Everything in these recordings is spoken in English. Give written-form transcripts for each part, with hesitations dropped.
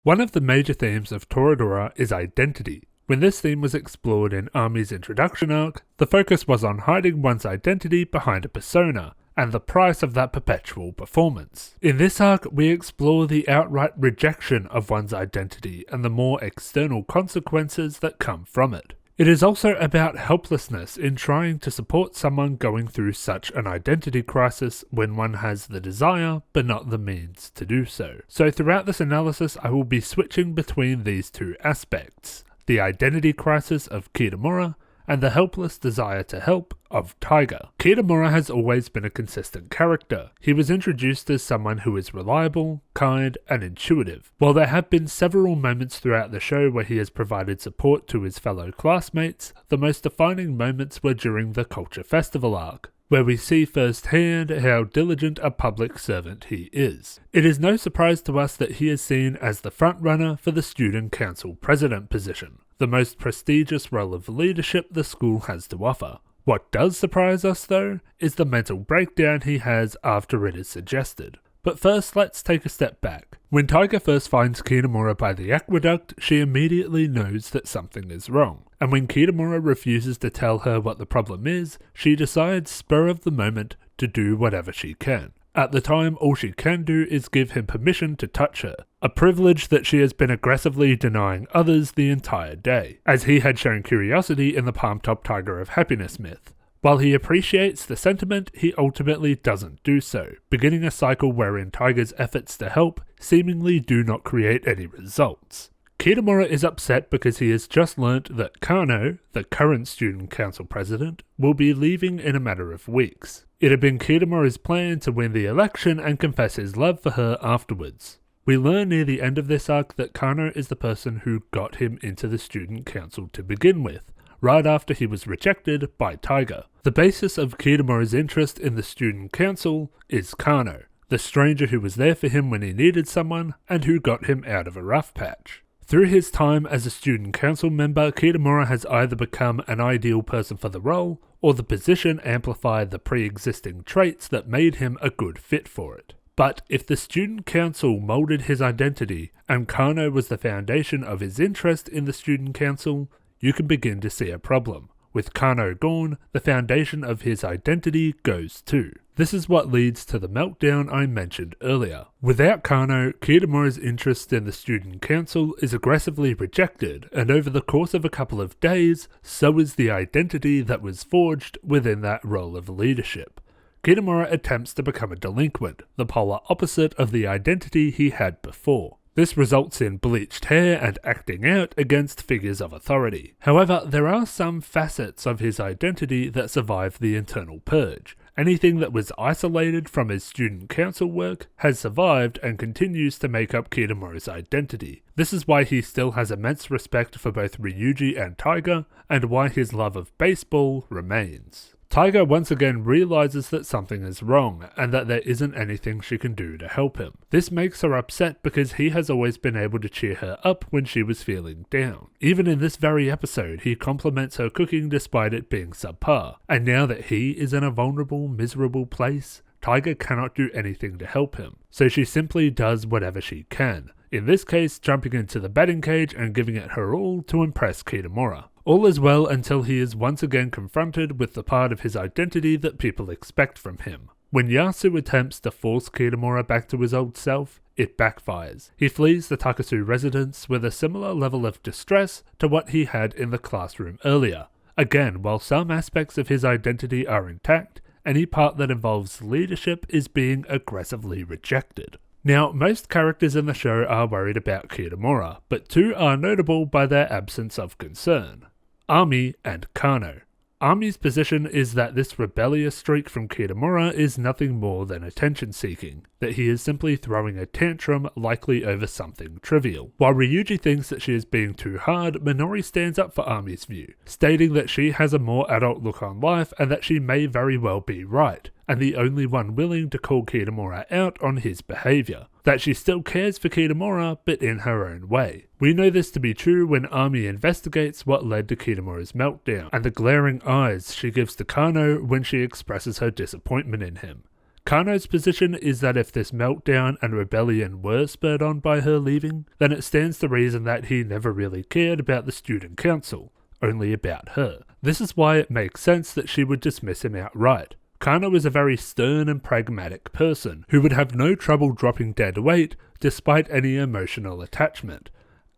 One of the major themes of Toradora is identity. When this theme was explored in Army's introduction arc, the focus was on hiding one's identity behind a persona, and the price of that perpetual performance. In this arc, we explore the outright rejection of one's identity and the more external consequences that come from it. It is also about helplessness in trying to support someone going through such an identity crisis when one has the desire but not the means to do so. So throughout this analysis, I will be switching between these two aspects: the identity crisis of Kitamura and the helpless desire to help of Taiga. Kitamura has always been a consistent character. He was introduced as someone who is reliable, kind, and intuitive. While there have been several moments throughout the show where he has provided support to his fellow classmates, the most defining moments were during the Culture Festival arc, where we see firsthand how diligent a public servant he is. It is no surprise to us that he is seen as the frontrunner for the Student Council President position, the most prestigious role of leadership the school has to offer. What does surprise us, though, is the mental breakdown he has after it is suggested. But first, let's take a step back. When Taiga first finds Kitamura by the aqueduct, she immediately knows that something is wrong. And when Kitamura refuses to tell her what the problem is, she decides, spur of the moment, to do whatever she can. At the time, all she can do is give him permission to touch her, a privilege that she has been aggressively denying others the entire day, as he had shown curiosity in the Palm Top Tiger of Happiness myth. While he appreciates the sentiment, he ultimately doesn't do so, beginning a cycle wherein Taiga's efforts to help seemingly do not create any results. Kitamura is upset because he has just learnt that Kano, the current Student Council President, will be leaving in a matter of weeks. It had been Kitamura's plan to win the election and confess his love for her afterwards. We learn near the end of this arc that Kano is the person who got him into the Student Council to begin with, right after he was rejected by Taiga. The basis of Kitamura's interest in the Student Council is Kano, the stranger who was there for him when he needed someone and who got him out of a rough patch. Through his time as a Student Council member, Kitamura has either become an ideal person for the role, or the position amplified the pre-existing traits that made him a good fit for it. But if the Student Council moulded his identity, and Kano was the foundation of his interest in the Student Council, you can begin to see a problem. With Kano gone, the foundation of his identity goes too. This is what leads to the meltdown I mentioned earlier. Without Kano, Kitamura's interest in the Student Council is aggressively rejected, and over the course of a couple of days, so is the identity that was forged within that role of leadership. Kitamura attempts to become a delinquent, the polar opposite of the identity he had before. This results in bleached hair and acting out against figures of authority. However, there are some facets of his identity that survive the internal purge. Anything that was isolated from his student council work has survived and continues to make up Kitamura's identity. This is why he still has immense respect for both Ryuji and Taiga, and why his love of baseball remains. Taiga once again realizes that something is wrong, and that there isn't anything she can do to help him. This makes her upset because he has always been able to cheer her up when she was feeling down. Even in this very episode, he compliments her cooking despite it being subpar, and now that he is in a vulnerable, miserable place, Taiga cannot do anything to help him, so she simply does whatever she can. In this case, jumping into the batting cage and giving it her all to impress Kitamura. All is well until he is once again confronted with the part of his identity that people expect from him. When Yasu attempts to force Kitamura back to his old self, it backfires. He flees the Takasu residence with a similar level of distress to what he had in the classroom earlier. Again, while some aspects of his identity are intact, any part that involves leadership is being aggressively rejected. Now, most characters in the show are worried about Kitamura, but two are notable by their absence of concern: Ami and Kano. Ami's position is that this rebellious streak from Kitamura is nothing more than attention seeking, that he is simply throwing a tantrum likely over something trivial. While Ryuji thinks that she is being too hard, Minori stands up for Ami's view, stating that she has a more adult look on life and that she may very well be right, and the only one willing to call Kitamura out on his behaviour. That she still cares for Kitamura, but in her own way. We know this to be true when Ami investigates what led to Kitamura's meltdown, and the glaring eyes she gives to Kano when she expresses her disappointment in him. Kano's position is that if this meltdown and rebellion were spurred on by her leaving, then it stands to reason that he never really cared about the student council, only about her. This is why it makes sense that she would dismiss him outright. Kano is a very stern and pragmatic person who would have no trouble dropping dead weight despite any emotional attachment.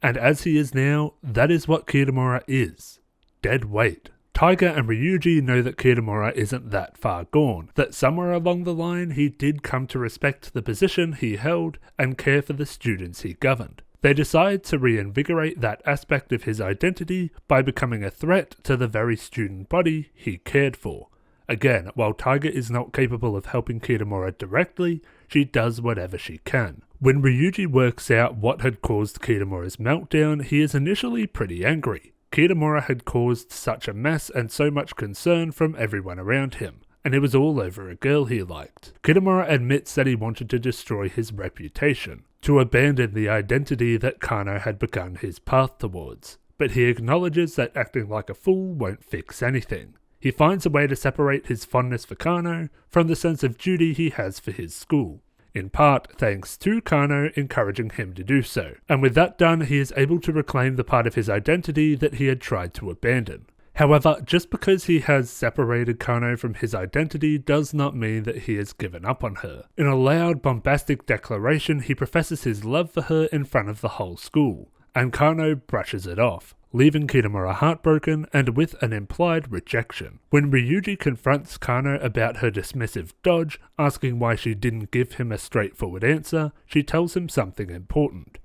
And as he is now, that is what Kitamura is. Dead weight. Taiga and Ryuji know that Kitamura isn't that far gone, that somewhere along the line he did come to respect the position he held and care for the students he governed. They decide to reinvigorate that aspect of his identity by becoming a threat to the very student body he cared for. Again, while Taiga is not capable of helping Kitamura directly, she does whatever she can. When Ryuji works out what had caused Kitamura's meltdown, he is initially pretty angry. Kitamura had caused such a mess and so much concern from everyone around him, and it was all over a girl he liked. Kitamura admits that he wanted to destroy his reputation, to abandon the identity that Kano had begun his path towards, but he acknowledges that acting like a fool won't fix anything. He finds a way to separate his fondness for Kano from the sense of duty he has for his school, in part thanks to Kano encouraging him to do so, and with that done he is able to reclaim the part of his identity that he had tried to abandon. However, just because he has separated Kano from his identity does not mean that he has given up on her. In a loud, bombastic declaration, he professes his love for her in front of the whole school, and Kano brushes it off, leaving Kitamura heartbroken and with an implied rejection. When Ryuji confronts Kano about her dismissive dodge, asking why she didn't give him a straightforward answer, she tells him something important.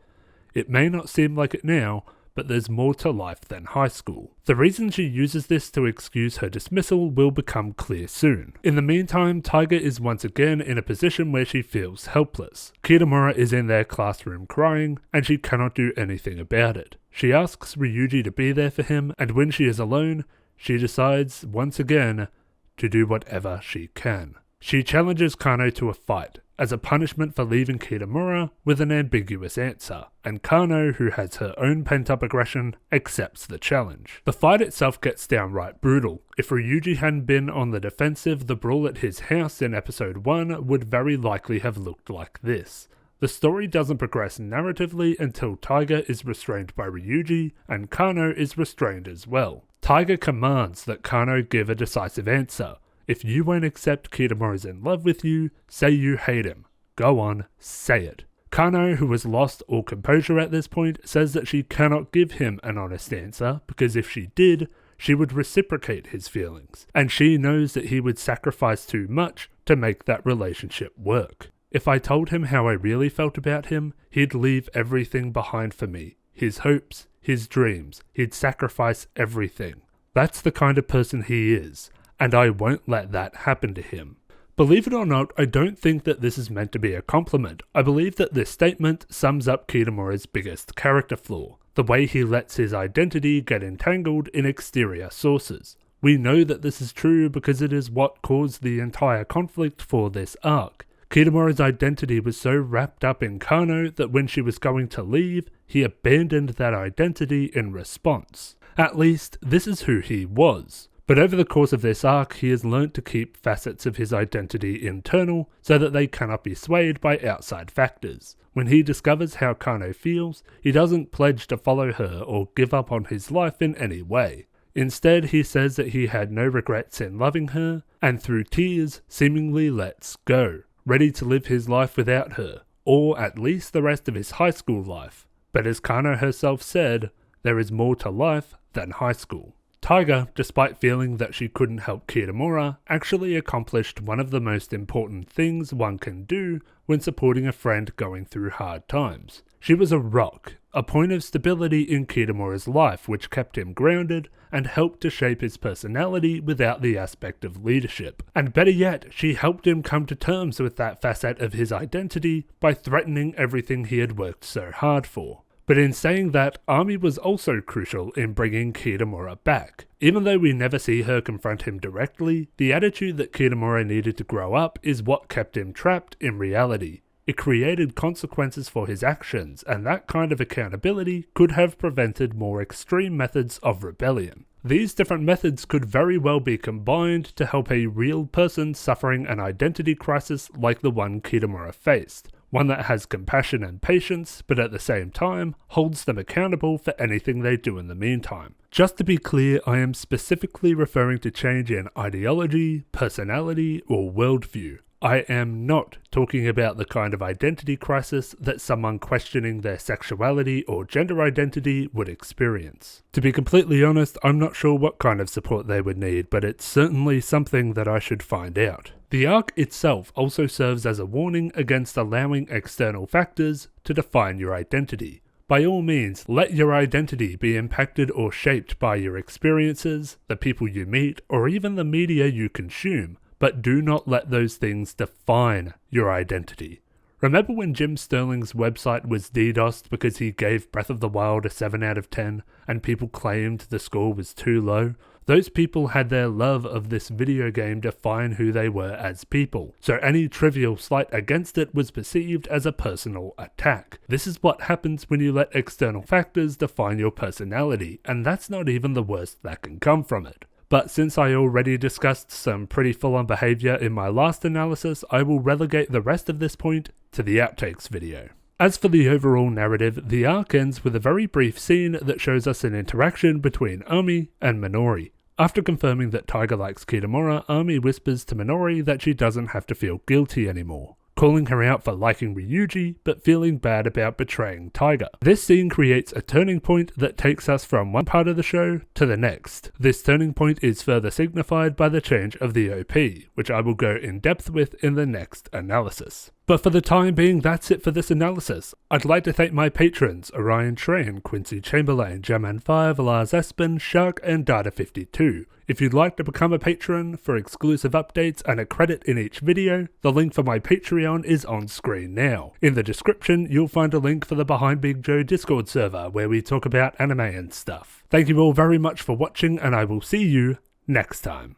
It may not seem like it now, but there's more to life than high school. The reason she uses this to excuse her dismissal will become clear soon. In the meantime, Taiga is once again in a position where she feels helpless. Kitamura is in their classroom crying, and she cannot do anything about it. She asks Ryuji to be there for him, and when she is alone, she decides, once again, to do whatever she can. She challenges Kano to a fight, as a punishment for leaving Kitamura with an ambiguous answer, and Kano, who has her own pent-up aggression, accepts the challenge. The fight itself gets downright brutal. If Ryuji hadn't been on the defensive, the brawl at his house in episode 1 would very likely have looked like this. The story doesn't progress narratively until Taiga is restrained by Ryuji, and Kano is restrained as well. Taiga commands that Kano give a decisive answer. If you won't accept Kitamura's in love with you, say you hate him. Go on, say it. Kano, who has lost all composure at this point, says that she cannot give him an honest answer because if she did, she would reciprocate his feelings, and she knows that he would sacrifice too much to make that relationship work. If I told him how I really felt about him, he'd leave everything behind for me. His hopes, his dreams, he'd sacrifice everything. That's the kind of person he is, and I won't let that happen to him. Believe it or not, I don't think that this is meant to be a compliment. I believe that this statement sums up Kitamura's biggest character flaw, the way he lets his identity get entangled in exterior sources. We know that this is true because it is what caused the entire conflict for this arc. Kitamura's identity was so wrapped up in Kano that when she was going to leave, he abandoned that identity in response. At least, this is who he was. But over the course of this arc, he has learnt to keep facets of his identity internal so that they cannot be swayed by outside factors. When he discovers how Kano feels, he doesn't pledge to follow her or give up on his life in any way. Instead, he says that he had no regrets in loving her, and through tears, seemingly lets go, ready to live his life without her, or at least the rest of his high school life. But as Kano herself said, there is more to life than high school. Taiga, despite feeling that she couldn't help Kitamura, actually accomplished one of the most important things one can do when supporting a friend going through hard times. She was a rock, a point of stability in Kitamura's life which kept him grounded and helped to shape his personality without the aspect of leadership. And better yet, she helped him come to terms with that facet of his identity by threatening everything he had worked so hard for. But in saying that, Ami was also crucial in bringing Kitamura back. Even though we never see her confront him directly, the attitude that Kitamura needed to grow up is what kept him trapped in reality. It created consequences for his actions, and that kind of accountability could have prevented more extreme methods of rebellion. These different methods could very well be combined to help a real person suffering an identity crisis like the one Kitamura faced. One that has compassion and patience, but at the same time, holds them accountable for anything they do in the meantime. Just to be clear, I am specifically referring to change in ideology, personality, or worldview. I am not talking about the kind of identity crisis that someone questioning their sexuality or gender identity would experience. To be completely honest, I'm not sure what kind of support they would need, but it's certainly something that I should find out. The arc itself also serves as a warning against allowing external factors to define your identity. By all means, let your identity be impacted or shaped by your experiences, the people you meet, or even the media you consume, but do not let those things define your identity. Remember when Jim Sterling's website was DDoSed because he gave Breath of the Wild a 7 out of 10 and people claimed the score was too low? Those people had their love of this video game define who they were as people, so any trivial slight against it was perceived as a personal attack. This is what happens when you let external factors define your personality, and that's not even the worst that can come from it. But since I already discussed some pretty full-on behaviour in my last analysis, I will relegate the rest of this point to the outtakes video. As for the overall narrative, the arc ends with a very brief scene that shows us an interaction between Ami and Minori. After confirming that Tiger likes Kitamura, Ami whispers to Minori that she doesn't have to feel guilty anymore, calling her out for liking Ryuji but feeling bad about betraying Tiger. This scene creates a turning point that takes us from one part of the show to the next. This turning point is further signified by the change of the OP, which I will go in depth with in the next analysis. But for the time being, that's it for this analysis. I'd like to thank my patrons, Orion Train, Quincy Chamberlain, Jaman5, Lars Espen, Shark, and Data52. If you'd like to become a patron for exclusive updates and a credit in each video, the link for my Patreon is on screen now. In the description, you'll find a link for the Behind Big Joe Discord server where we talk about anime and stuff. Thank you all very much for watching, and I will see you next time.